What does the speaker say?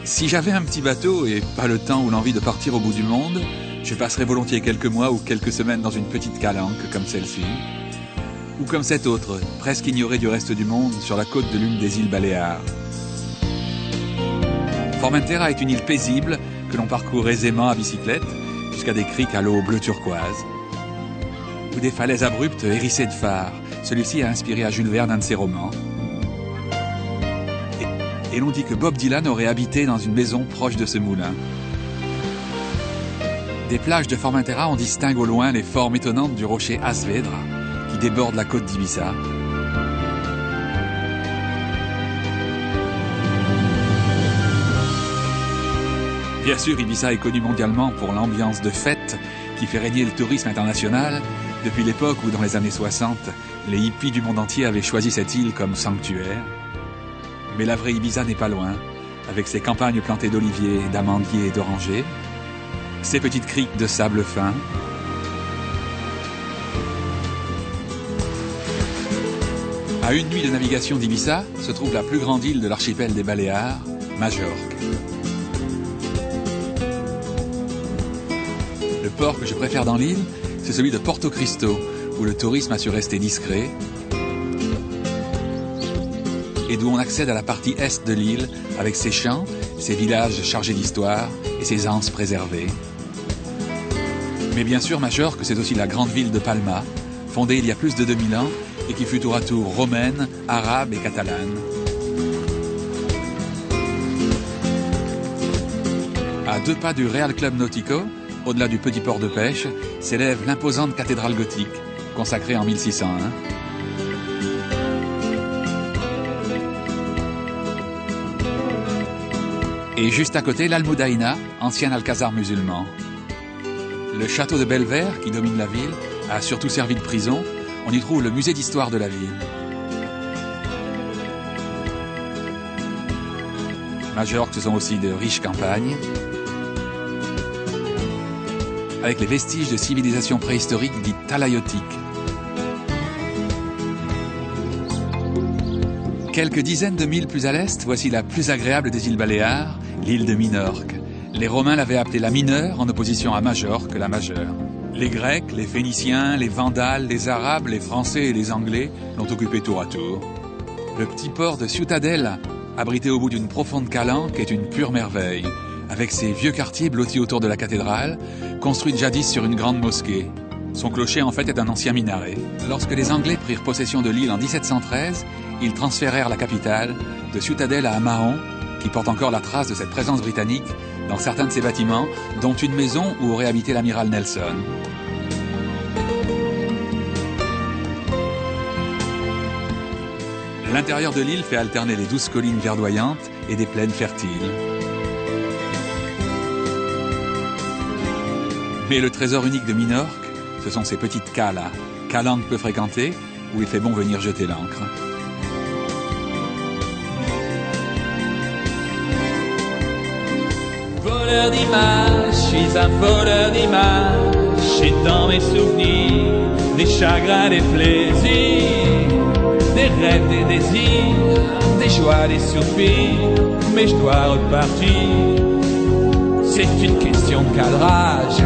Si j'avais un petit bateau et pas le temps ou l'envie de partir au bout du monde, je passerais volontiers quelques mois ou quelques semaines dans une petite calanque comme celle-ci, ou comme cette autre, presque ignorée du reste du monde, sur la côte de l'une des îles Baléares. Formentera est une île paisible que l'on parcourt aisément à bicyclette jusqu'à des criques à l'eau bleu turquoise, ou des falaises abruptes hérissées de phares. Celui-ci a inspiré à Jules Verne un de ses romans. Et l'on dit que Bob Dylan aurait habité dans une maison proche de ce moulin. Des plages de Formentera, on distingue au loin les formes étonnantes du rocher Asvedra, qui déborde la côte d'Ibiza. Bien sûr, Ibiza est connu mondialement pour l'ambiance de fête qui fait régner le tourisme international depuis l'époque où, dans les années 60, les hippies du monde entier avaient choisi cette île comme sanctuaire. Mais la vraie Ibiza n'est pas loin, avec ses campagnes plantées d'oliviers, d'amandiers et d'orangers, ses petites criques de sable fin. À une nuit de navigation d'Ibiza se trouve la plus grande île de l'archipel des Baléares, Majorque. Le port que je préfère dans l'île, c'est celui de Porto Cristo, où le tourisme a su rester discret, et d'où on accède à la partie est de l'île avec ses champs, ses villages chargés d'histoire et ses anses préservées. Mais bien sûr, Majorque, c'est aussi la grande ville de Palma, fondée il y a plus de 2000 ans et qui fut tour à tour romaine, arabe et catalane. À 2 pas du Real Club Nautico, au-delà du petit port de pêche, s'élève l'imposante cathédrale gothique, consacrée en 1601. Et juste à côté, l'Almudaïna, ancien alcazar musulman. Le château de Belver, qui domine la ville, a surtout servi de prison. On y trouve le musée d'histoire de la ville. Majorque, ce sont aussi de riches campagnes, avec les vestiges de civilisation préhistorique dite talaïotique. Quelques dizaines de milles plus à l'est, voici la plus agréable des îles Baléares, l'île de Minorque. Les Romains l'avaient appelée la Mineure en opposition à Majorque, la Majeure. Les Grecs, les Phéniciens, les Vandales, les Arabes, les Français et les Anglais l'ont occupée tour à tour. Le petit port de Ciutadella, abrité au bout d'une profonde calanque, est une pure merveille, avec ses vieux quartiers blottis autour de la cathédrale, construite jadis sur une grande mosquée. Son clocher, en fait, est un ancien minaret. Lorsque les Anglais prirent possession de l'île en 1713, ils transférèrent la capitale de Ciutadella à Mahon, qui porte encore la trace de cette présence britannique dans certains de ses bâtiments, dont une maison où aurait habité l'amiral Nelson. L'intérieur de l'île fait alterner les douces collines verdoyantes et des plaines fertiles. Mais le trésor unique de Minorque, ce sont ces petites calas, calanques peu fréquentées, où il fait bon venir jeter l'ancre. Voleur d'images, je suis un voleur d'images, j'ai dans mes souvenirs des chagrins, des plaisirs, des rêves, des désirs, des joies, des soupirs, mais je dois repartir. C'est une question de cadrage,